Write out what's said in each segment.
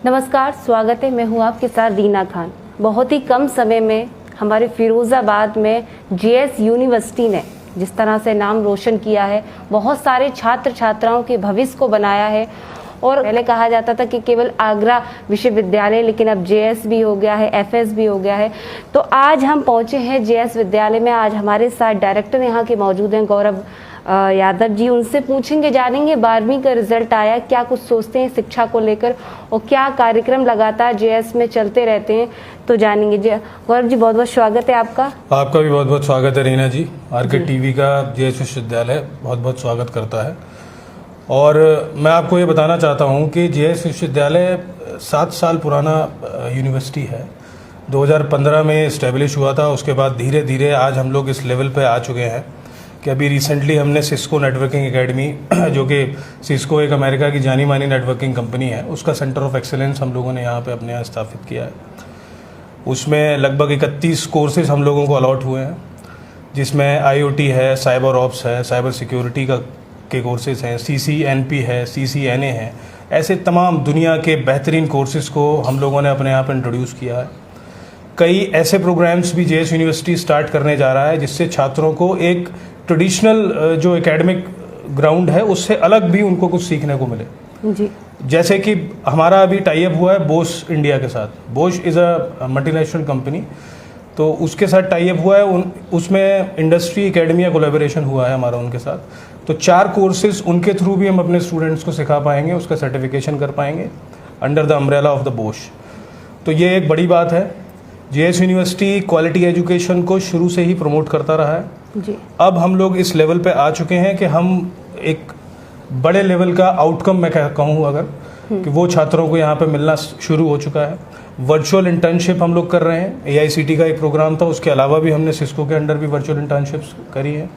नमस्कार, स्वागत है। मैं हूँ आपके साथ रीना खान। बहुत ही कम समय में हमारे फिरोज़ाबाद में जेएस यूनिवर्सिटी ने जिस तरह से नाम रोशन किया है, बहुत सारे छात्र छात्राओं के भविष्य को बनाया है। और पहले कहा जाता था कि केवल आगरा विश्वविद्यालय, लेकिन अब जेएस भी हो गया है, एफएस भी हो गया है। तो आज हम पहुँचे हैं जेएस विद्यालय में। आज हमारे साथ डायरेक्टर यहाँ के मौजूद हैं, गौरव यादव जी। उनसे पूछेंगे, जानेंगे 12वीं का रिजल्ट आया, क्या कुछ सोचते हैं शिक्षा को लेकर और क्या कार्यक्रम लगातार जेएस में चलते रहते हैं, तो जानेंगे। गौरव जी, बहुत बहुत स्वागत है आपका। आपका भी बहुत बहुत स्वागत है रीना जी। आरके टीवी का जेएस विश्वविद्यालय बहुत बहुत स्वागत करता है। और मैं आपको ये बताना चाहता हूँ कि जेएस विश्वविद्यालय 7 साल पुराना यूनिवर्सिटी है। 2015 में इस्टेब्लिश हुआ था। उसके बाद धीरे धीरे आज हम लोग इस लेवल पे आ चुके हैं कि अभी रिसेंटली हमने सिस्को नेटवर्किंग एकेडमी, जो कि सिस्को एक अमेरिका की जानी मानी नेटवर्किंग कंपनी है, उसका सेंटर ऑफ एक्सीलेंस हम लोगों ने यहाँ पे अपने यहाँ स्थापित किया है। उसमें लगभग 31 कोर्सेज हम लोगों को अलॉट हुए हैं, जिसमें आईओटी है, साइबर ऑप्स है, साइबर सिक्योरिटी के कोर्सेज हैं, सीसीएनपी है, सीसीएनए है। ऐसे तमाम दुनिया के बेहतरीन कोर्सेज को हम लोगों ने अपने यहाँ पर इंट्रोड्यूस किया है। कई ऐसे प्रोग्राम्स भी जेएस यूनिवर्सिटी स्टार्ट करने जा रहा है, जिससे छात्रों को एक ट्रेडिशनल जो एकेडमिक ग्राउंड है उससे अलग भी उनको कुछ सीखने को मिले जी। जैसे कि हमारा अभी टाई अप हुआ है बोश इंडिया के साथ। बोश इज़ अ मल्टीनेशनल कंपनी, तो उसके साथ टाई अप हुआ है। उसमें इंडस्ट्री एकेडमी कोलैबोरेशन हुआ है हमारा उनके साथ। तो 4 कोर्सेज उनके थ्रू भी हम अपने स्टूडेंट्स को सिखा पाएंगे, उसका सर्टिफिकेशन कर पाएंगे under the umbrella of the Bosch. तो ये एक बड़ी बात है। जेएस यूनिवर्सिटी क्वालिटी एजुकेशन को शुरू से ही प्रमोट करता रहा है जी। अब हम लोग इस लेवल पे आ चुके हैं कि हम एक बड़े लेवल का आउटकम मैं कहूँ अगर कि वो छात्रों को यहाँ पे मिलना शुरू हो चुका है। वर्चुअल इंटर्नशिप हम लोग कर रहे हैं। एआईसीटी का एक प्रोग्राम था, उसके अलावा भी हमने सिस्को के अंडर भी वर्चुअल इंटर्नशिप्स करी है।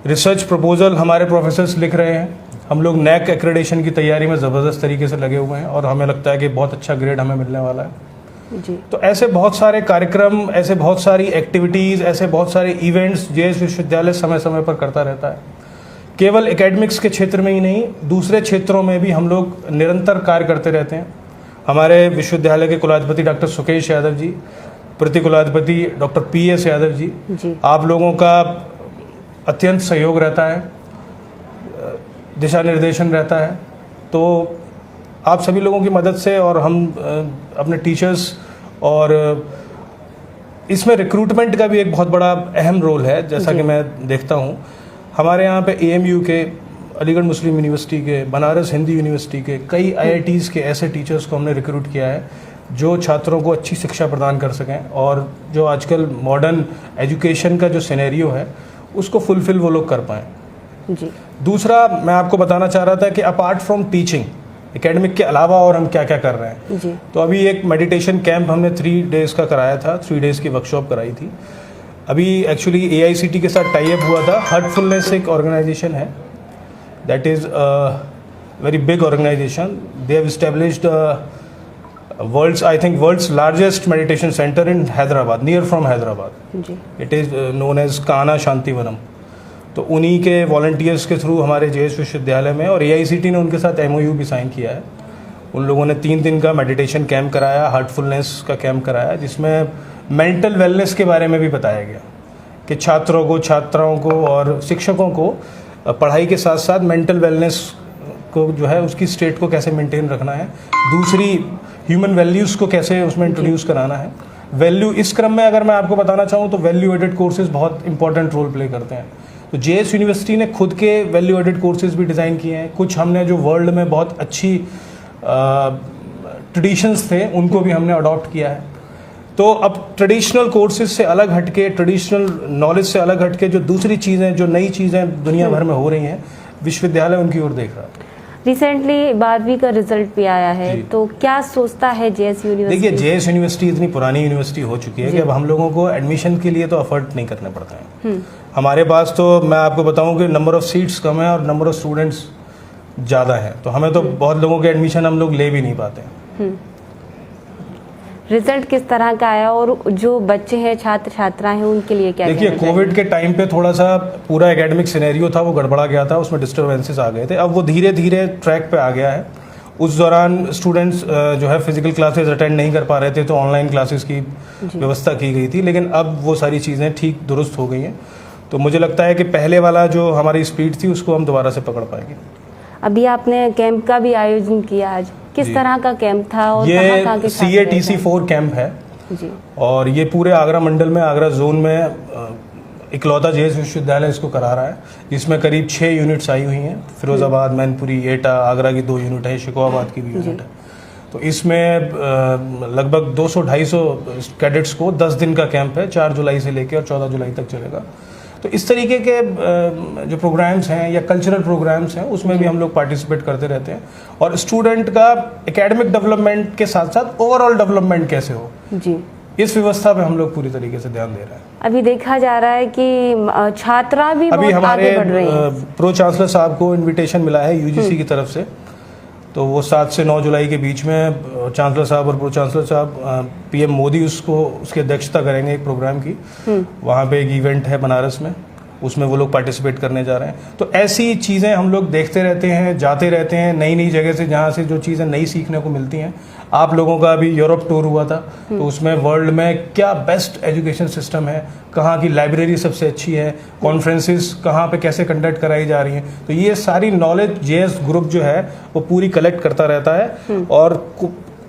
रिसर्च प्रपोजल हमारे प्रोफेसर्स लिख रहे हैं। हम लोग नैक एक्रेडिटेशन की तैयारी में ज़बरदस्त तरीके से लगे हुए हैं और हमें लगता है कि बहुत अच्छा ग्रेड हमें मिलने वाला है जी। तो ऐसे बहुत सारे कार्यक्रम, ऐसे बहुत सारी एक्टिविटीज़, ऐसे बहुत सारे इवेंट्स जेएस विश्वविद्यालय समय समय पर करता रहता है। केवल एकेडमिक्स के क्षेत्र में ही नहीं, दूसरे क्षेत्रों में भी हम लोग निरंतर कार्य करते रहते हैं। हमारे विश्वविद्यालय के कुलाधिपति डॉक्टर सुकेश यादव जी, प्रति कुलाधिपति डॉक्टर पीएस यादव जी, आप लोगों का अत्यंत सहयोग रहता है, दिशा निर्देशन रहता है। तो आप सभी लोगों की मदद से और हम अपने टीचर्स, और इसमें रिक्रूटमेंट का भी एक बहुत बड़ा अहम रोल है, जैसा कि मैं देखता हूँ। हमारे यहाँ पे एएमयू के, अलीगढ़ मुस्लिम यूनिवर्सिटी के, बनारस हिंदी यूनिवर्सिटी के, कई आईआईटीज़ के ऐसे टीचर्स को हमने रिक्रूट किया है जो छात्रों को अच्छी शिक्षा प्रदान कर सकें और जो आजकल मॉडर्न एजुकेशन का जो सिनेरियो है उसको फुलफिल वो लोग कर पाएँ जी। दूसरा मैं आपको बताना चाह रहा था कि अपार्ट फ्रॉम टीचिंग, एकेडमिक के अलावा और हम क्या क्या कर रहे हैं जी। तो अभी एक मेडिटेशन कैंप हमने 3 डेज का कराया था, 3 डेज की वर्कशॉप कराई थी। अभी एक्चुअली एआईसीटी के साथ टाई अप हुआ था। हार्टफुलनेस एक ऑर्गेनाइजेशन है, that is very big organisation. They have established world's largest meditation centre in Hyderabad, near from Hyderabad. It is known as Kanha Shantivanam. तो उन्हीं के वॉलंटियर्स के थ्रू हमारे जेएस विश्वविद्यालय में, और एआईसीटी ने उनके साथ एमओयू भी साइन किया है। उन लोगों ने 3 दिन का मेडिटेशन कैंप कराया, हार्टफुलनेस का कैंप कराया, जिसमें मेंटल वेलनेस के बारे में भी बताया गया कि छात्राओं को और शिक्षकों को पढ़ाई के साथ साथ मेंटल वेलनेस को जो है उसकी स्टेट को कैसे मेंटेन रखना है, दूसरी ह्यूमन वैल्यूज़ को कैसे उसमें इंट्रोड्यूस कराना है। वैल्यू, इस क्रम में अगर मैं आपको बताना चाहूँ तो वैल्यू एडेड कोर्सेज बहुत इंपॉर्टेंट रोल प्ले करते हैं। तो जेएस यूनिवर्सिटी ने खुद के वैल्यू एडेड कोर्सेज भी डिज़ाइन किए हैं। कुछ हमने जो वर्ल्ड में बहुत अच्छी ट्रेडिशंस थे उनको भी हमने अडॉप्ट किया है। तो अब ट्रेडिशनल कोर्सेज से अलग हटके, ट्रेडिशनल नॉलेज से अलग हटके जो दूसरी चीज़ें, जो नई चीज़ें दुनिया भर में हो रही हैं, विश्वविद्यालय उनकी ओर देख रहा है। रिसेंटली 12वीं का रिजल्ट भी आया है, तो क्या सोचता है जेएस यूनिवर्सिटी? देखिए, जेएस यूनिवर्सिटी इतनी पुरानी यूनिवर्सिटी हो चुकी है कि अब हम लोगों को एडमिशन के लिए तो एफर्ट नहीं करने पड़ते हैं। हमारे पास तो मैं आपको बताऊं कि नंबर ऑफ सीट्स कम है और नंबर ऑफ स्टूडेंट्स ज़्यादा है, तो हमें तो बहुत लोगों के एडमिशन हम लोग ले भी नहीं पाते। रिजल्ट किस तरह का आया और जो बच्चे हैं, छात्र छात्राएं हैं, उनके लिए क्या? देखिए, कोविड के टाइम पे थोड़ा सा पूरा एकेडमिक सिनेरियो था वो गड़बड़ा गया था, उसमें डिस्टर्बेंसेस आ गए थे। अब वो धीरे धीरे ट्रैक पे आ गया है उस दौरान स्टूडेंट्स जो है फिजिकल क्लासेस अटेंड नहीं कर पा रहे थे, तो ऑनलाइन क्लासेस की व्यवस्था की गई थी, लेकिन अब वो सारी चीज़ें ठीक दुरुस्त हो गई हैं। तो मुझे लगता है कि पहले वाला जो हमारी स्पीड थी उसको हम दोबारा से पकड़ पाएंगे। अभी आपने कैंप का भी आयोजन किया आज, किस तरह का कैंप था और कहाँ के छात्र ये CATC4 कैंप है जी, और ये पूरे आगरा मंडल में, आगरा जोन में इकलौता JS विश्वविद्यालय इसको करा रहा है, जिसमें करीब 6 यूनिट्स आई हुई हैं। फिरोजाबाद, मैनपुरी, एटा, आगरा की 2 यूनिट है, शिकोहाबाद की भी यूनिट है। तो इसमें लगभग 200-250 कैडेट्स को 10 दिन का कैंप है, 4 जुलाई से लेकर और 14 जुलाई तक चलेगा। तो इस तरीके के जो प्रोग्राम्स हैं या कल्चरल प्रोग्राम्स हैं उसमें भी हम लोग पार्टिसिपेट करते रहते हैं, और स्टूडेंट का एकेडमिक डेवलपमेंट के साथ साथ ओवरऑल डेवलपमेंट कैसे हो जी, इस व्यवस्था पे हम लोग पूरी तरीके से ध्यान दे रहे हैं। अभी देखा जा रहा है कि छात्रा भी अभी बहुत हमारे आगे बढ़ रही हैं। प्रो चांसलर साहब को इनविटेशन मिला है UGC की तरफ से, तो वो 7 से 9 जुलाई के बीच में चांसलर साहब और प्रो चांसलर साहब PM मोदी उसकी अध्यक्षता करेंगे एक प्रोग्राम की। वहाँ पे एक इवेंट है बनारस में, उसमें वो लोग पार्टिसिपेट करने जा रहे हैं। तो ऐसी चीज़ें हम लोग देखते रहते हैं, जाते रहते हैं नई नई जगह से, जहाँ से जो चीज़ें नई सीखने को मिलती हैं। आप लोगों का अभी यूरोप टूर हुआ था, तो उसमें वर्ल्ड में क्या बेस्ट एजुकेशन सिस्टम है, कहाँ की लाइब्रेरी सबसे अच्छी है, कॉन्फ्रेंसेस कहाँ पे कैसे कंडक्ट कराई जा रही हैं, तो ये सारी नॉलेज JS ग्रुप जो है वो पूरी कलेक्ट करता रहता है और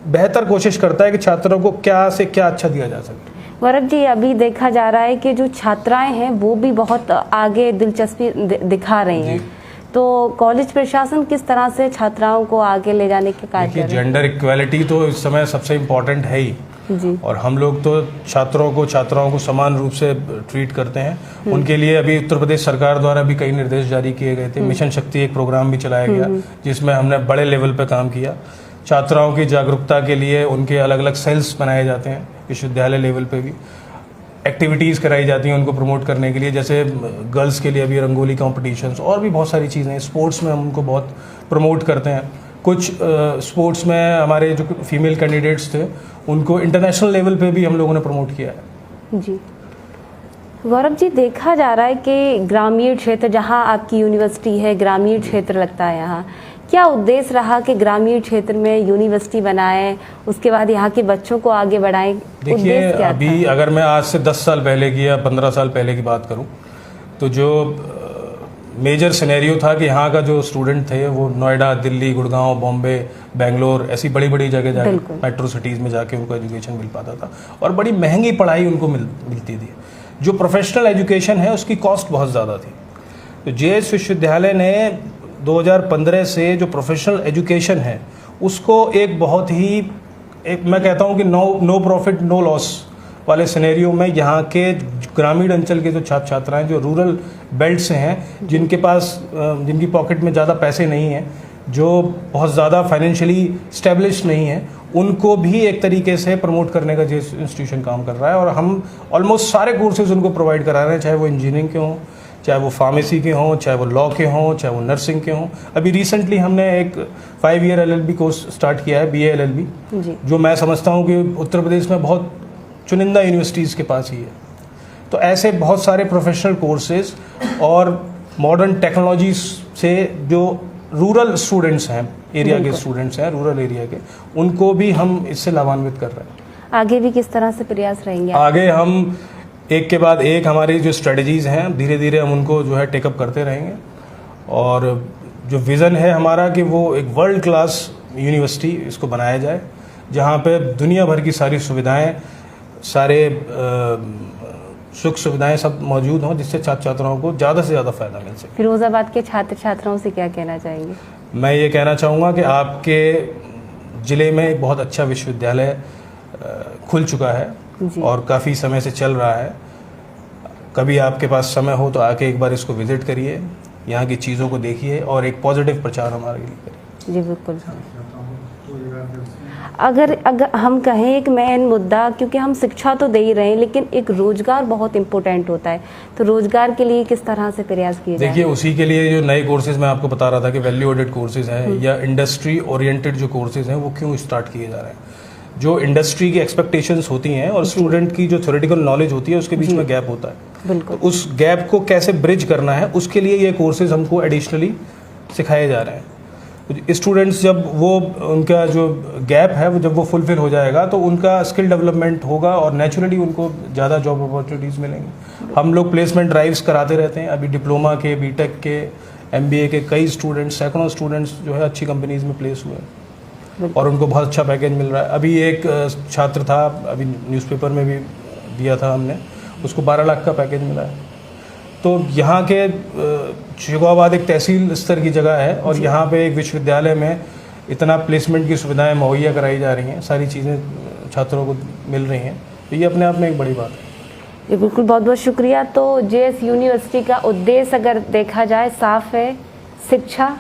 बेहतर कोशिश करता है कि छात्रों को क्या से क्या अच्छा दिया जा सके। गौरव जी, अभी देखा जा रहा है कि जो छात्राएं हैं वो भी बहुत आगे दिलचस्पी दिखा रही हैं, तो कॉलेज प्रशासन किस तरह से छात्राओं को आगे ले जाने के कार्य कर रहे हैं? जेंडर इक्वालिटी तो इस समय सबसे इम्पोर्टेंट है ही जी, और हम लोग तो छात्राओं को समान रूप से ट्रीट करते हैं। उनके लिए अभी उत्तर प्रदेश सरकार द्वारा भी कई निर्देश जारी किए गए थे। मिशन शक्ति एक प्रोग्राम भी चलाया गया, जिसमें हमने बड़े लेवल पे काम किया। छात्राओं की जागरूकता के लिए उनके अलग अलग सेल्स बनाए जाते हैं, विश्वविद्यालय लेवल पे भी एक्टिविटीज़ कराई जाती हैं उनको प्रमोट करने के लिए, जैसे गर्ल्स के लिए अभी रंगोली कॉम्पिटिशन्स और भी बहुत सारी चीज़ें। स्पोर्ट्स में हम उनको बहुत प्रमोट करते हैं। कुछ स्पोर्ट्स में हमारे जो फीमेल कैंडिडेट्स थे उनको इंटरनेशनल लेवल पे भी हम लोगों ने प्रमोट किया है। जी, गौरव जी, देखा जा रहा है कि ग्रामीण क्षेत्र, जहां आपकी यूनिवर्सिटी है, ग्रामीण क्षेत्र लगता है यहाँ, क्या उद्देश्य रहा कि ग्रामीण क्षेत्र में यूनिवर्सिटी बनाएं, उसके बाद यहाँ के बच्चों को आगे बढ़ाएं? देखिए, अभी अगर मैं आज से 10 साल पहले की या 15 साल पहले की बात करूं, तो जो मेजर सिनेरियो था कि यहाँ का जो स्टूडेंट थे वो नोएडा, दिल्ली, गुड़गांव, बॉम्बे, बेंगलोर, ऐसी बड़ी बड़ी जगह जाके मेट्रो सिटीज़ में जाके उनको एजुकेशन मिल पाता था, और बड़ी महंगी पढ़ाई उनको मिलती थी। जो प्रोफेशनल एजुकेशन है उसकी कॉस्ट बहुत ज़्यादा थी। तो JS विश्वविद्यालय ने 2015 से जो प्रोफेशनल एजुकेशन है उसको एक बहुत ही मैं कहता हूँ कि नो प्रॉफिट नो लॉस वाले सिनेरियो में यहाँ के ग्रामीण अंचल के जो छात्र छात्राएं जो रूरल बेल्ट से हैं, जिनकी पॉकेट में ज़्यादा पैसे नहीं हैं, जो बहुत ज़्यादा फाइनेंशियली स्टेब्लिश नहीं है, उनको भी एक तरीके से प्रमोट करने का JS इंस्टीट्यूशन काम कर रहा है। और हम ऑलमोस्ट सारे कोर्सेज उनको प्रोवाइड करा रहे हैं, चाहे वो इंजीनियरिंग के हों, चाहे वो फार्मेसी के हों, चाहे वो लॉ के हों, चाहे वो नर्सिंग के हों। अभी रिसेंटली हमने एक 5 ईयर LLB कोर्स स्टार्ट किया है, BA LLB, जो मैं समझता हूँ कि उत्तर प्रदेश में बहुत चुनिंदा यूनिवर्सिटीज़ के पास ही है। तो ऐसे बहुत सारे प्रोफेशनल कोर्सेज और मॉडर्न टेक्नोलॉजीज से जो रूरल स्टूडेंट्स हैं, एरिया के स्टूडेंट्स हैं, रूरल एरिया के, उनको भी हम इससे लाभान्वित कर रहे हैं। आगे भी किस तरह से प्रयास रहेंगे? आगे हम एक के बाद एक हमारी जो स्ट्रेटजीज़ हैं धीरे धीरे हम उनको जो है टेकअप करते रहेंगे, और जो विज़न है हमारा कि वो एक वर्ल्ड क्लास यूनिवर्सिटी इसको बनाया जाए, जहाँ पे दुनिया भर की सारी सुविधाएं, सारे सुख सुविधाएं सब मौजूद हों, जिससे छात्र छात्राओं को ज़्यादा से ज़्यादा फ़ायदा मिल सके। फिरोजाबाद के छात्र छात्राओं से क्या कहना चाहेंगे? मैं ये कहना चाहूँगा कि आपके ज़िले में एक बहुत अच्छा विश्वविद्यालय खुल चुका है और काफ़ी समय से चल रहा है। कभी आपके पास समय हो तो आके एक बार इसको विज़िट करिए, यहाँ की चीज़ों को देखिए और एक पॉजिटिव प्रचार हमारे लिए करिए। जी बिल्कुल। अगर हम कहें एक मेन मुद्दा, क्योंकि हम शिक्षा तो दे ही रहे हैं, लेकिन एक रोजगार बहुत इम्पोर्टेंट होता है, तो रोजगार के लिए किस तरह से प्रयास किए जाए? देखिए, उसी के लिए जो नए कोर्सेज मैं आपको बता रहा था कि वैल्यू एडेड कोर्सेज हैं या इंडस्ट्री ओरिएंटेड जो कोर्सेज हैं वो क्यों स्टार्ट किए जा रहे हैं। जो इंडस्ट्री की एक्सपेक्टेशंस होती हैं और स्टूडेंट की जो थ्योरेटिकल नॉलेज होती है उसके बीच में गैप होता है। बिल्कुल। तो उस गैप को कैसे ब्रिज करना है उसके लिए ये कोर्सेज हमको एडिशनली सिखाए जा रहे हैं। स्टूडेंट्स जब वो उनका जो गैप है वो जब वो फुलफिल हो जाएगा तो उनका स्किल डेवलपमेंट होगा और नेचुरली उनको ज़्यादा जॉब अपॉर्चुनिटीज़ मिलेंगी। हम लोग प्लेसमेंट ड्राइव्स कराते रहते हैं। अभी डिप्लोमा के, बीटेक के, एमबीए के कई स्टूडेंट्स, सैकड़ों स्टूडेंट्स जो है अच्छी कंपनीज़ में प्लेस हुए हैं और उनको बहुत अच्छा पैकेज मिल रहा है। अभी एक छात्र था, अभी न्यूज़पेपर में भी दिया था हमने, उसको 12 लाख का पैकेज मिला है। तो यहाँ के शेखोबाद एक तहसील स्तर की जगह है और यहाँ पे एक विश्वविद्यालय में इतना प्लेसमेंट की सुविधाएं मुहैया कराई जा रही हैं, सारी चीज़ें छात्रों को मिल रही हैं, तो ये अपने आप में एक बड़ी बात है। जी बिल्कुल, बहुत बहुत शुक्रिया। तो जेएस यूनिवर्सिटी का उद्देश्य अगर देखा जाए साफ है, शिक्षा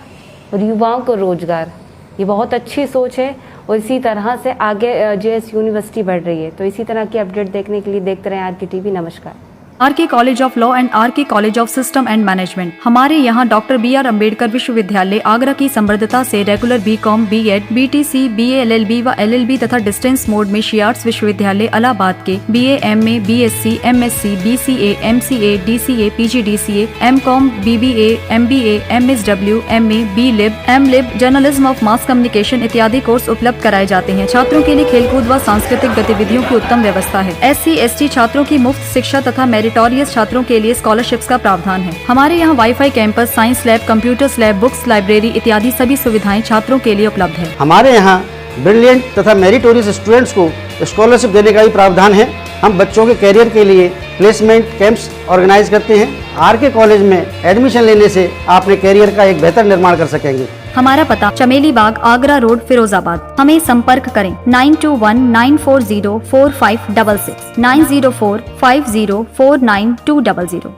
और युवाओं को रोजगार, ये बहुत अच्छी सोच है और इसी तरह से आगे जेएस यूनिवर्सिटी बढ़ रही है। तो इसी तरह की अपडेट देखने के लिए देखते रहें आरके टीवी। नमस्कार। RK college of law and RK college of system and management. हमारे यहाँ डॉक्टर बी.आर. अम्बेडकर विश्वविद्यालय आगरा की समृद्धता से regular BCom, BEd, BTC, BA LLB व एलएलबी तथा डिस्टेंस मोड में शियार्ट्स विश्वविद्यालय इलाहाबाद के BA, MA, BSc, MSc, BCA, MCA, DCA, PGDCA, MCom, BBA, MBA, MSW, MA, BLib, MLib, journalism of mass communication इत्यादि कोर्स उपलब्ध कराए जाते हैं। छात्रों के लिए खेलकूद व सांस्कृतिक गतिविधियों की उत्तम व्यवस्था है। SC/ST छात्रों की मुफ्त शिक्षा तथा मेरिटोरियस छात्रों के लिए स्कॉलरशिप्स का प्रावधान है। हमारे यहाँ wifi campus, science lab, computers lab, books, library इत्यादि सभी सुविधाएं छात्रों के लिए उपलब्ध है। हमारे यहाँ ब्रिलियंट तथा मेरिटोरियस स्टूडेंट्स को स्कॉलरशिप देने का भी प्रावधान है। हम बच्चों के कैरियर के लिए प्लेसमेंट कैंप्स ऑर्गेनाइज करते हैं। आरके कॉलेज में एडमिशन लेने से आप अपने कैरियर का एक बेहतर निर्माण कर सकेंगे। हमारा पता चमेली बाग, आगरा रोड, फिरोजाबाद। हमें संपर्क करें 9219404566, 9045049200।